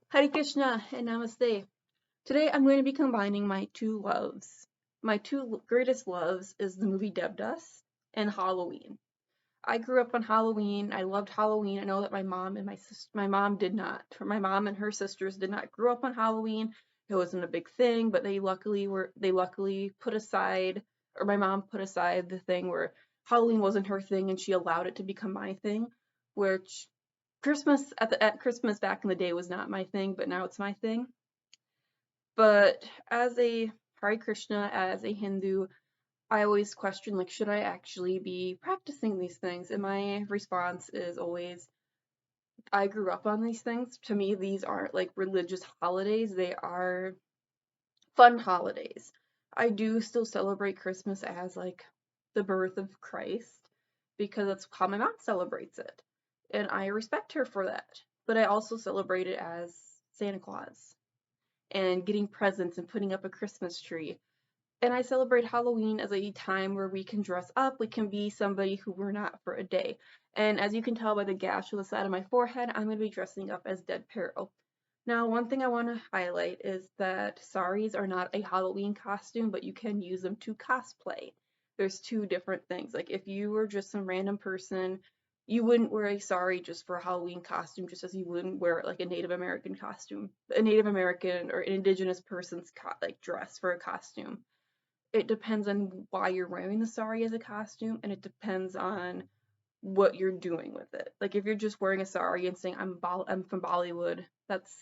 Hare Krishna and Namaste. Today I'm going to be combining my two loves. My two greatest loves is the movie Devdas and Halloween. I grew up on Halloween. I loved Halloween. I know that my mom and my mom did not. My mom and her sisters did not grow up on Halloween. It wasn't a big thing, but they luckily put aside, or my mom put aside the thing where Halloween wasn't her thing and she allowed it to become my thing, which at Christmas back in the day was not my thing, but now it's my thing. But as a Hare Krishna, as a Hindu, I always question, like, should I actually be practicing these things? And my response is always, I grew up on these things. To me, these aren't like religious holidays, they are fun holidays. I do still celebrate Christmas as like the birth of Christ because that's how my mom celebrates it. And I respect her for that. But I also celebrate it as Santa Claus and getting presents and putting up a Christmas tree. And I celebrate Halloween as a time where we can dress up, we can be somebody who we're not for a day. And as you can tell by the gash on the side of my forehead, I'm going to be dressing up as Dead Peril. Now, one thing I want to highlight is that saris are not a Halloween costume, but you can use them to cosplay. There's two different things. Like if you were just some random person, you wouldn't wear a sari just for a Halloween costume, just as you wouldn't wear like a Native American costume, a Native American or an indigenous person's like dress for a costume. It depends on why you're wearing the sari as a costume, and it depends on what you're doing with it. Like if you're just wearing a sari and saying I'm from Bollywood, that's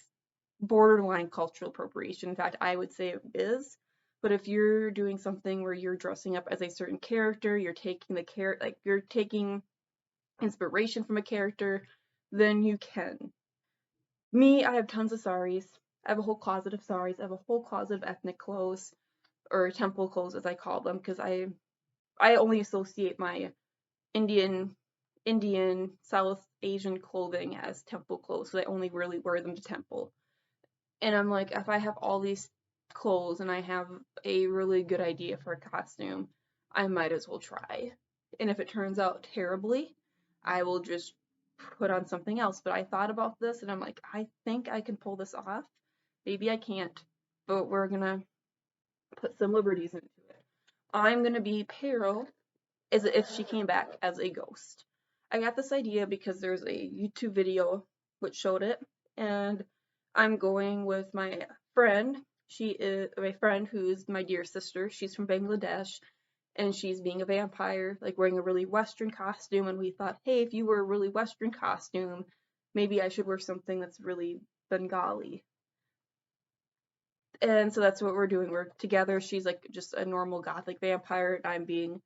borderline cultural appropriation. In fact, I would say it is. But if you're doing something where you're dressing up as a certain character, you're taking you're taking inspiration from a character, then you can. Me, I have tons of saris. I have a whole closet of saris. I have a whole closet of ethnic clothes, or temple clothes as I call them, because I only associate my Indian South Asian clothing as temple clothes, so I only really wear them to temple. And I'm like, if I have all these clothes and I have a really good idea for a costume, I might as well try. And if it turns out terribly, I will just put on something else. But I thought about this and I'm like, I think I can pull this off. Maybe I can't, but we're gonna put some liberties into it. I'm gonna be Pero as if she came back as a ghost. I got this idea because there's a YouTube video which showed it, and I'm going with my friend. She is my friend who's my dear sister. She's from Bangladesh, and she's being a vampire, like wearing a really Western costume. And we thought, hey, if you were a really Western costume, maybe I should wear something that's really Bengali. And so that's what we're doing. We're together. She's like just a normal gothic vampire, and I'm being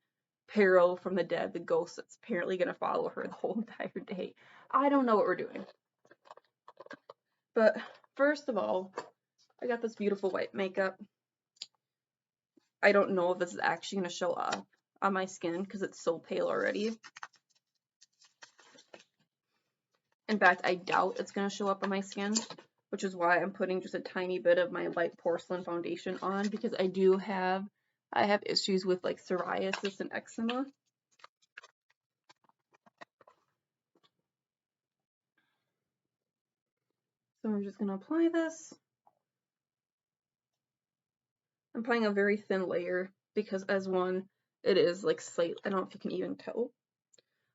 Peril from the dead, the ghost that's apparently going to follow her the whole entire day. I don't know what we're doing. But first of all, I got this beautiful white makeup. I don't know if this is actually going to show up on my skin because it's so pale already. In fact, I doubt it's going to show up on my skin, which is why I'm putting just a tiny bit of my light porcelain foundation on, because I have issues with like psoriasis and eczema. So I'm just going to apply this. I'm applying a very thin layer because as one, it is like slight, I don't know if you can even tell.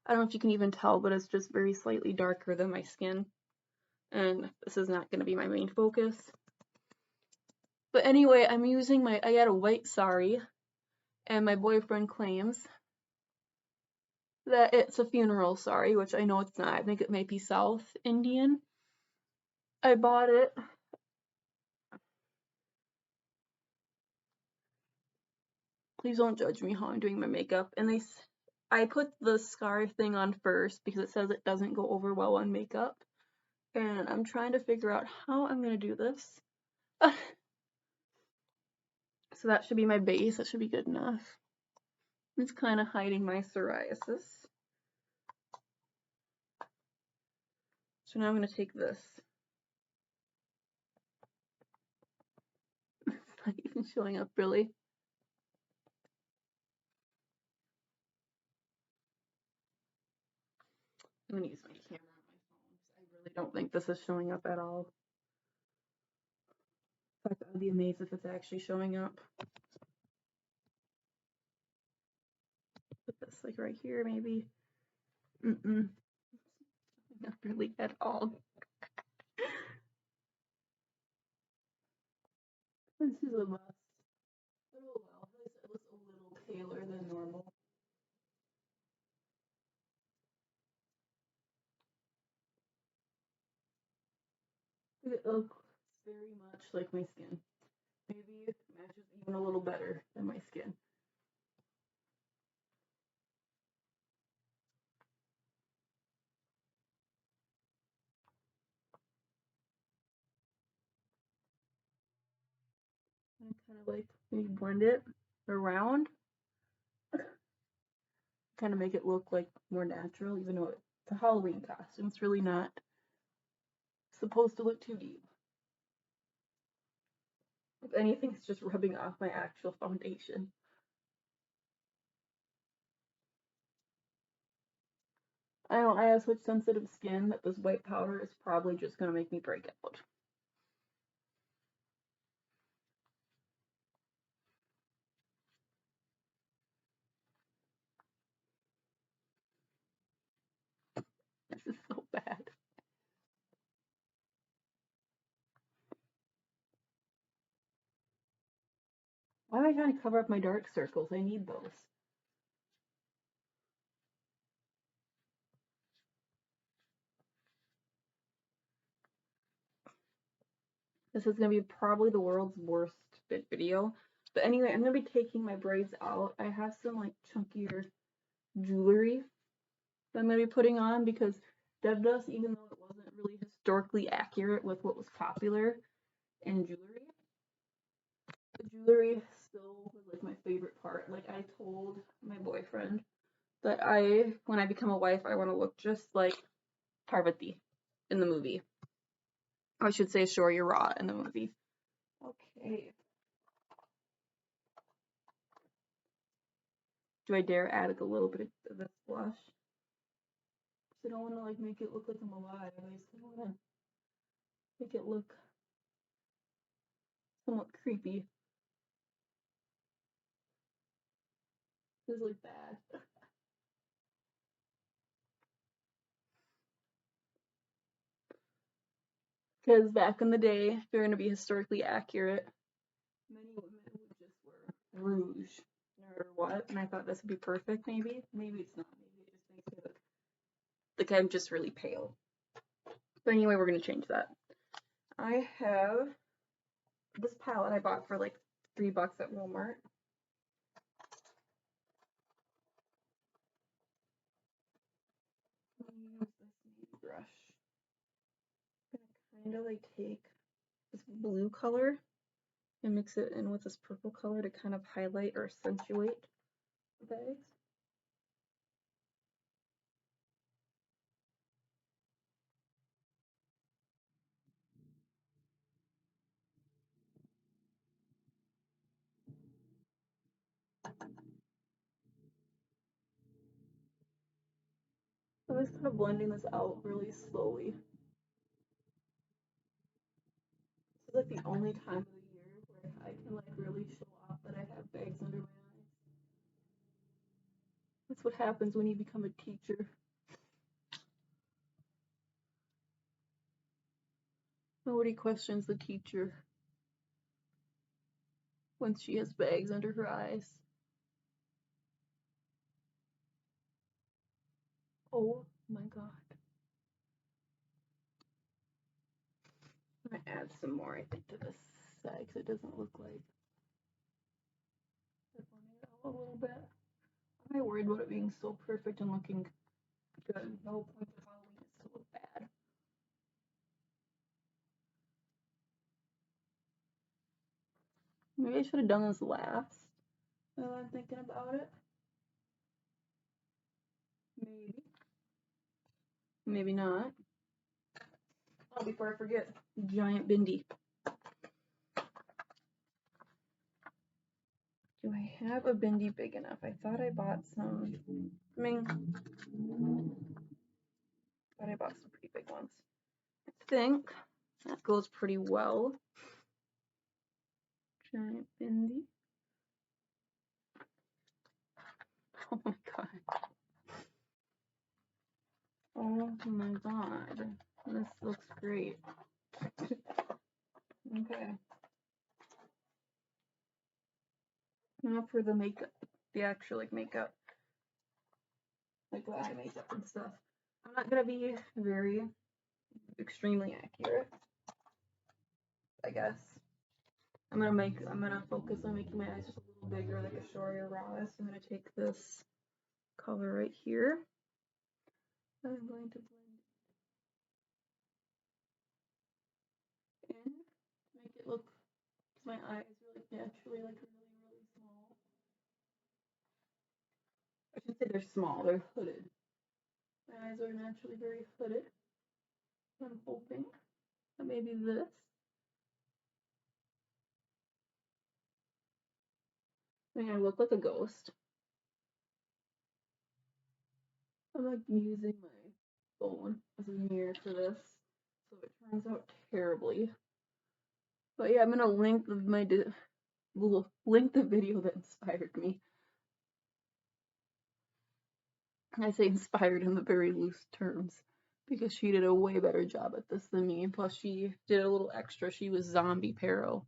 I don't know if you can even tell, but it's just very slightly darker than my skin. And this is not going to be my main focus. But anyway, I got a white sari, and my boyfriend claims that it's a funeral sari, which I know it's not. I think it might be South Indian. I bought it. Please don't judge me how I'm doing my makeup. And I put the scarf thing on first because it says it doesn't go over well on makeup. And I'm trying to figure out how I'm going to do this. So that should be my base. That should be good enough. It's kind of hiding my psoriasis. So now I'm going to take this. It's not even showing up really. I'm going to use my camera on my phone because I really don't think this is showing up at all. In fact, I'd be amazed if it's actually showing up. Put this like right here, maybe. Not really at all. This is a mess. Oh well, at least it looks a little paler than normal. It looks very much like my skin. Maybe it matches even a little better than my skin. And kind of like maybe blend it around. Kind of make it look like more natural, even though it's a Halloween costume. It's really not supposed to look too deep. If anything, it's just rubbing off my actual foundation. I know I have such sensitive skin that this white powder is probably just going to make me break out. This is so bad. Why am I trying to cover up my dark circles? I need those. This is going to be probably the world's worst fit video. But anyway, I'm going to be taking my braids out. I have some like chunkier jewelry that I'm going to be putting on because Devdas, even though it wasn't really historically accurate with what was popular in jewelry, the jewelry still was like my favorite part. Like I told my boyfriend that when I become a wife, I want to look just like Parvati in the movie. I should say Shorya Raw in the movie. Okay. Do I dare add like a little bit of this blush? I don't want to like make it look like I'm alive. I just want to make it look somewhat creepy. This is like bad. Because back in the day, if you're going to be historically accurate, many women would just wear rouge or what, and I thought this would be perfect. Maybe it's not. Maybe it just makes me look like I'm just really pale. But anyway, we're going to change that. I have this palette I bought for like $3 at Walmart. Use this brush. I'm gonna kind of like take this blue color and mix it in with this purple color to kind of highlight or accentuate the bags. I'm just kind of blending this out really slowly. This is like the only time of the year where I can like really show off that I have bags under my eyes. That's what happens when you become a teacher. Nobody questions the teacher once she has bags under her eyes. Oh my god. I'm gonna add some more, I think, to this side because it doesn't look like it's blending it out a little bit. I'm not worried about it being so perfect and looking good. The whole point of Halloween is to look bad. Maybe I should have done this last. Now I'm thinking about it. Maybe. Maybe not. Oh, before I forget, giant bindi. Do I have a bindi big enough? I thought I bought some. Thought I bought some pretty big ones. I think that goes pretty well. giant bindi. Oh my god. Oh my god. This looks great. Okay. Now for the makeup. The actual like makeup. Like the eye makeup and stuff. I'm not gonna be very extremely accurate, I guess. I'm gonna focus on making my eyes just a little bigger, like a Sharia Ras. I'm gonna take this color right here. I'm going to blend it in to make it look, because my eyes are like naturally like really small. I should say they're small, they're hooded. My eyes are naturally very hooded. I'm hoping that maybe this. I mean, I look like a ghost. I'm like using my phone as a mirror for this, so it turns out terribly. But yeah, I'm gonna link link the video that inspired me. I say inspired in the very loose terms because she did a way better job at this than me. Plus, she did a little extra. She was zombie Pero.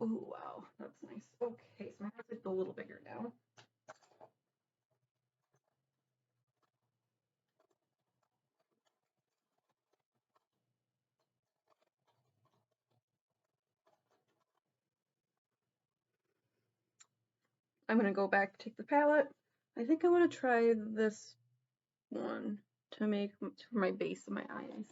Oh wow, that's nice. Okay, so my eyes look a little bigger now. I'm gonna go back, take the palette. I think I want to try this one to make for my base of my eyes.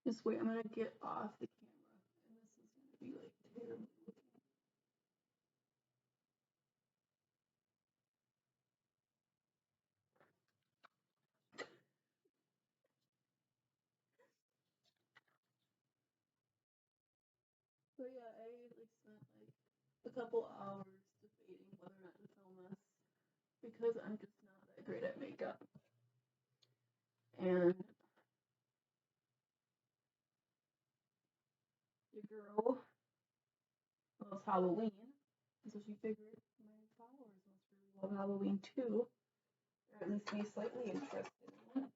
Just wait, I'm gonna get off the camera, and this is gonna be like terrible. So yeah, I like spent like a couple hours debating whether or not to film this because I'm just not that great at makeup. And your girl loves Halloween, so she figured my followers must really love Halloween too, or at least be slightly interested in it.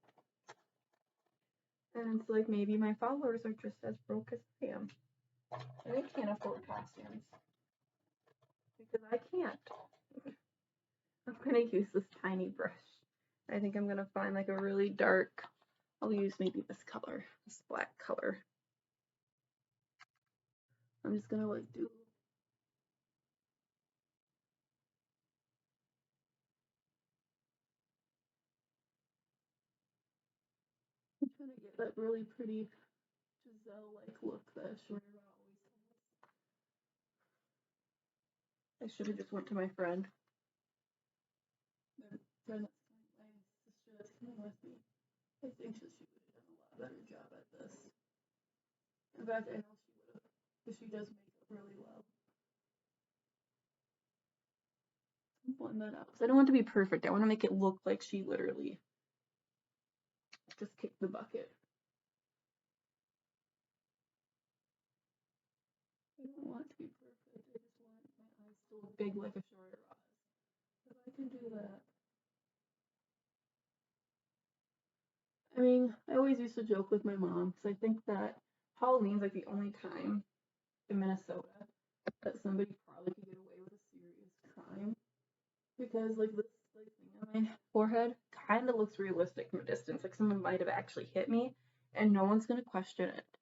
And it's like maybe my followers are just as broke as I am. And they can't afford costumes because I can't. I'm gonna use this tiny brush. I think I'm gonna find like a really dark. I'll use maybe this color, this black color. I'm just gonna like do. I'm trying to get that really pretty Giselle-like look that Shorter always has. I should have just went to my friend. My friend that's my sister that's coming with me. I think that she would have done a lot better job at this. In fact, I know she would have, because she does makeup really well. Blend that out. So I don't want it to be perfect. I want to make it look like she literally just kicked the bucket. I don't want it to be perfect. I just want my eyes to look big like a Shorter Ross. If I can do that. I mean, I always used to joke with my mom because I think that Halloween's like the only time in Minnesota that somebody probably could get away with a serious crime because like this like thing on my forehead kind of looks realistic from a distance, like someone might have actually hit me, and no one's gonna question it.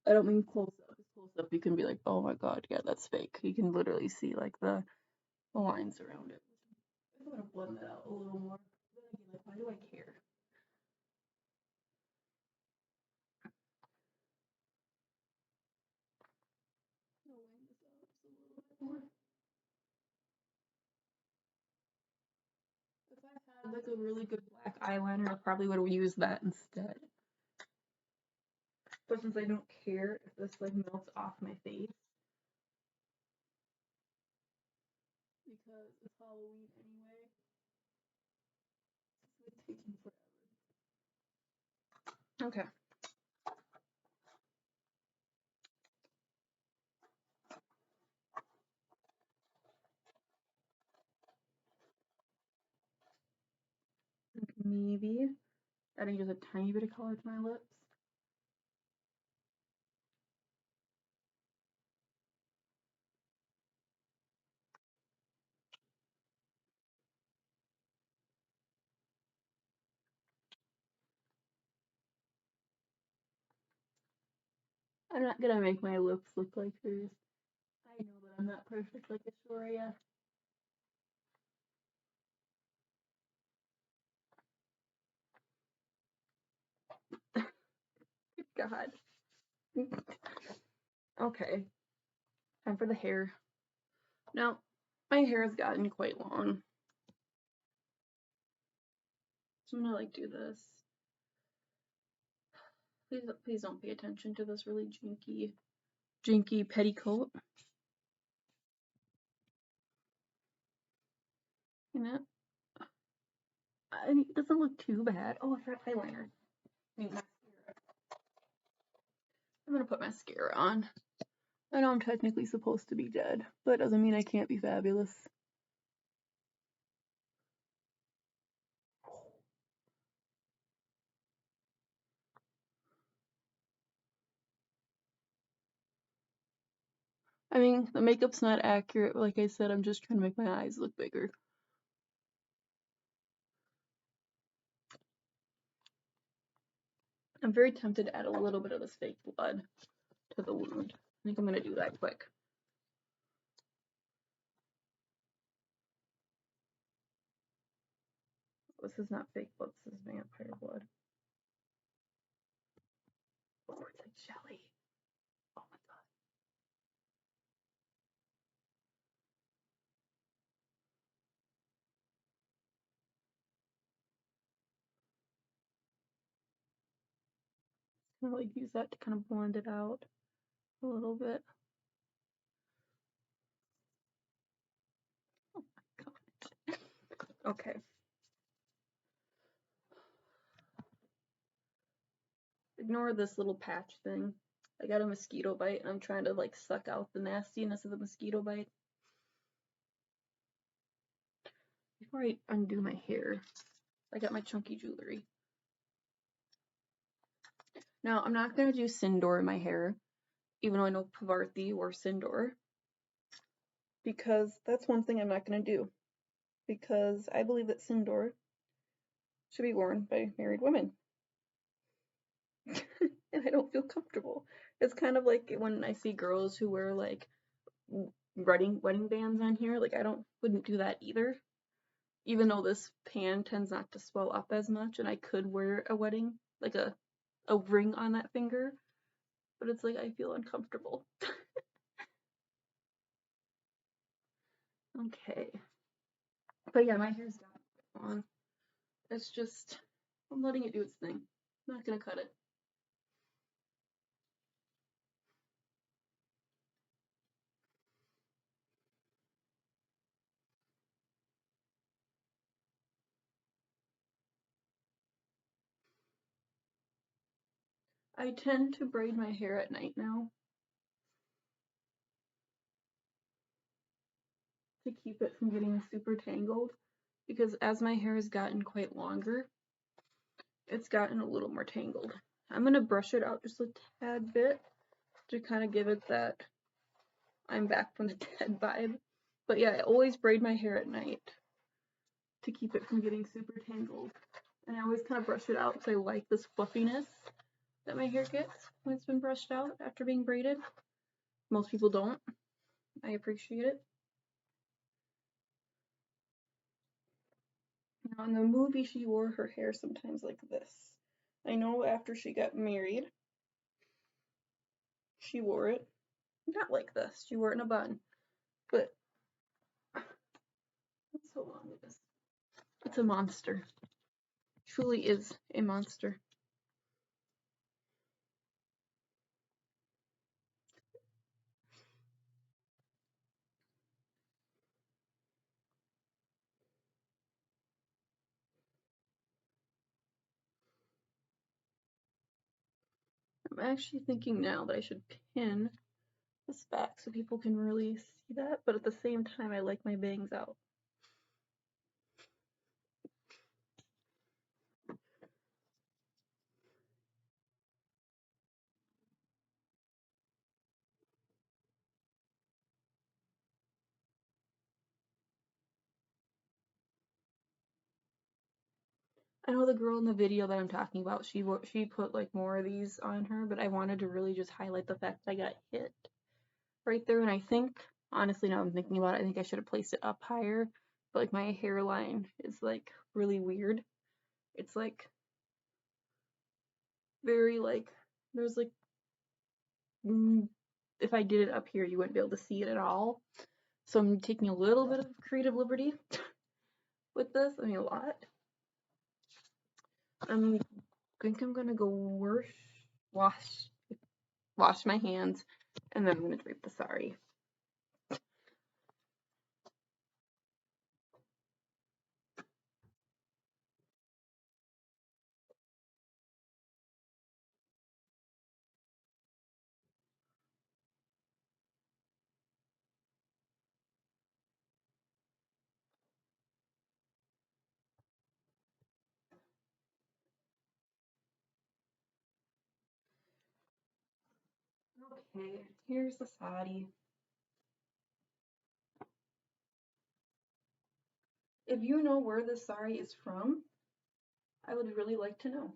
I don't mean close up. Because close up, you can be like, oh my god, yeah, that's fake. You can literally see like the lines around it. I'm gonna blend that out a little more. Then again, like, why do I care? I'll line this out just a little bit more. If I had like a really good black eyeliner, I probably would have used that instead. But since I don't care if this like melts off my face, because it's Halloween anyway, it's like taking forever. Okay. Maybe adding just a tiny bit of color to my lips. I'm not gonna make my lips look like hers. I know that I'm not perfect like Astoria. God. Okay, time for the hair. Now, my hair has gotten quite long. So I'm gonna like do this. Please don't pay attention to this really jinky petticoat. You know, it doesn't look too bad. Oh, I forgot eyeliner. I mean, mascara. I'm gonna put mascara on. I know I'm technically supposed to be dead, but it doesn't mean I can't be fabulous. I mean, the makeup's not accurate. Like I said, I'm just trying to make my eyes look bigger. I'm very tempted to add a little bit of this fake blood to the wound. I think I'm gonna do that quick. This is not fake blood, this is vampire blood. Oh, it's like jelly. Oh my god. I'm gonna like use that to kind of blend it out a little bit. Oh my god. Okay. Ignore this little patch thing. I got a mosquito bite and I'm trying to like suck out the nastiness of the mosquito bite. Before I undo my hair, I got my chunky jewelry. Now, I'm not going to do Sindor in my hair, even though I know Pavarthi wore Sindor, because that's one thing I'm not going to do, because I believe that Sindor should be worn by married women. And I don't feel comfortable. It's kind of like when I see girls who wear like wedding bands on here, like I wouldn't do that either. Even though this pan tends not to swell up as much and I could wear a wedding, like a ring on that finger, but it's like I feel uncomfortable. Okay. But yeah, my hair's got on. It's just, I'm letting it do its thing. I'm not gonna cut it. I tend to braid my hair at night now to keep it from getting super tangled, because as my hair has gotten quite longer, it's gotten a little more tangled. I'm gonna brush it out just a tad bit to kind of give it that I'm back from the dead vibe. But yeah, I always braid my hair at night to keep it from getting super tangled. And I always kind of brush it out because I like this fluffiness that my hair gets when it's been brushed out after being braided. Most people don't. I appreciate it. Now, in the movie, she wore her hair sometimes like this. I know after she got married, she wore it not like this. She wore it in a bun. But what's so long with this? It's a monster. Truly is a monster. I'm actually thinking now that I should pin this back so people can really see that, but at the same time I like my bangs out. I know the girl in the video that I'm talking about, she put like more of these on her, but I wanted to really just highlight the fact that I got hit right there, and I think, honestly, now I'm thinking about it, I think I should have placed it up higher, but like my hairline is like really weird. It's like very like, there's like, if I did it up here, you wouldn't be able to see it at all. So I'm taking a little bit of creative liberty with this. I mean, a lot. I think I'm gonna go wash my hands, and then I'm gonna drape the saree. Okay, here's the saree. If you know where this saree is from, I would really like to know.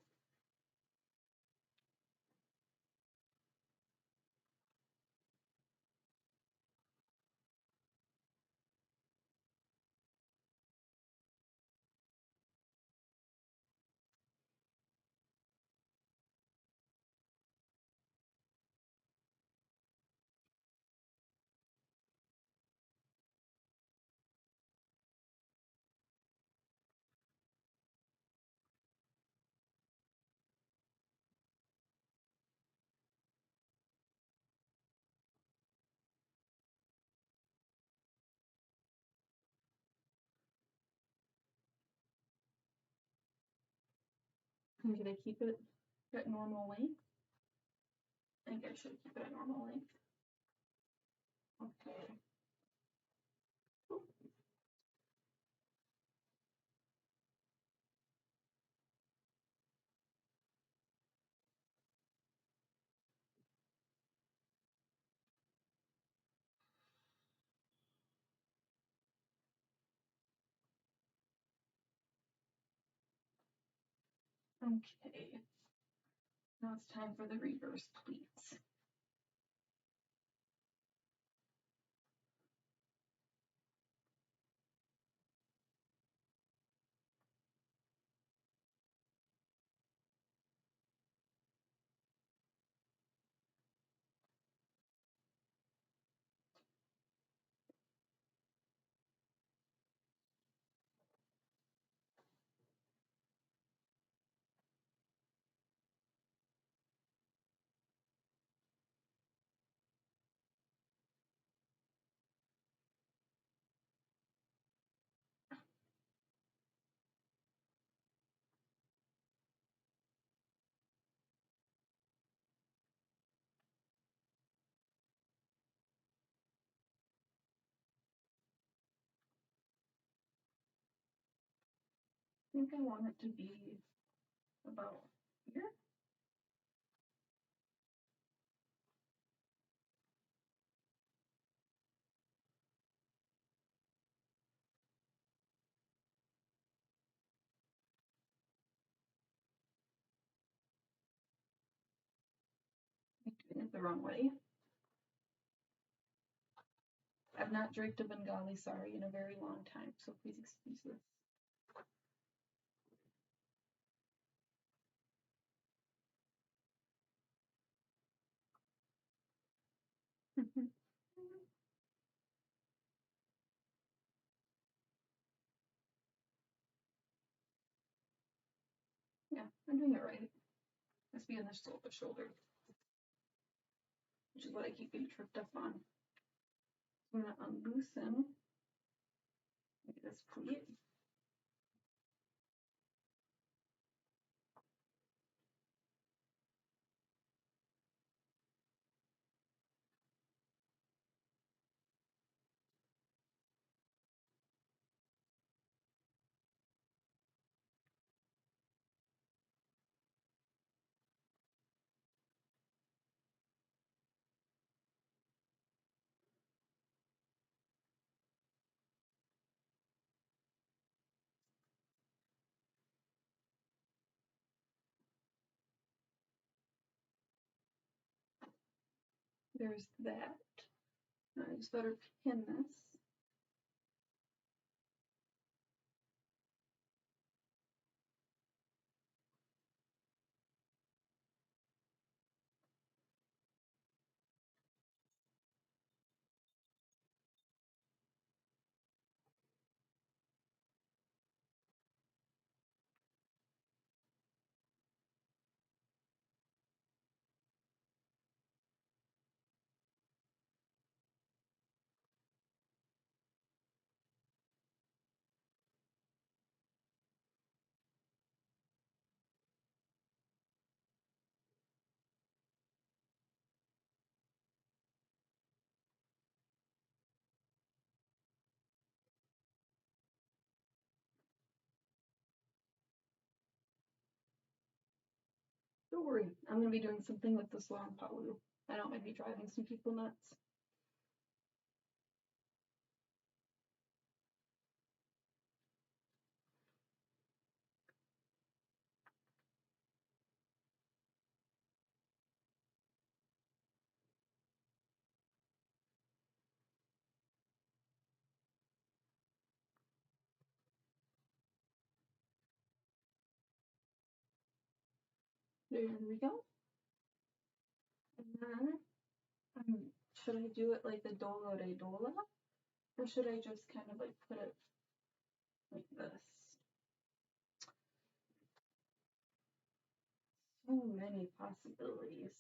I'm gonna keep it at normal length. I think I should keep it at normal length. Okay. Okay. Now it's time for the reverse pleats. I think I want it to be about here. I'm doing it the wrong way. I've not draped a Bengali saree in a very long time, so please excuse this. Yeah, I'm doing it right. Must be in the shoulder, which is what I keep getting tripped up on. I'm gonna unloosen this pleat. There's that. I just better pin this. Don't worry, I'm going to be doing something with this long palu. I know it might be driving some people nuts. There we go. And then, should I do it like the dola de dola? Or should I just kind of like put it like this? So many possibilities.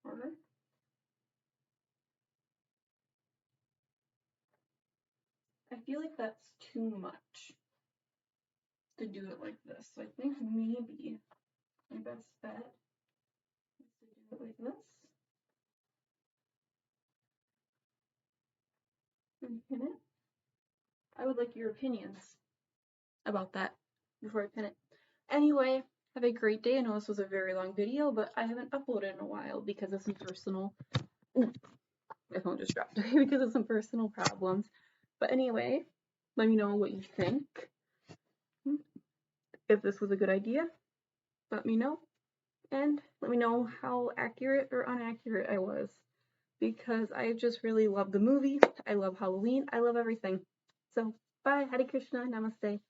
Or I feel like that's too much to do it like this. So I think maybe my best bet is to do it like this. And pin it. I would like your opinions about that before I pin it. Anyway, have a great day. I know this was a very long video, but I haven't uploaded in a while because of some personal, my phone just dropped because of some personal problems. But anyway, let me know what you think. If this was a good idea, let me know. And let me know how accurate or inaccurate I was. Because I just really love the movie. I love Halloween. I love everything. So, bye. Hare Krishna. Namaste.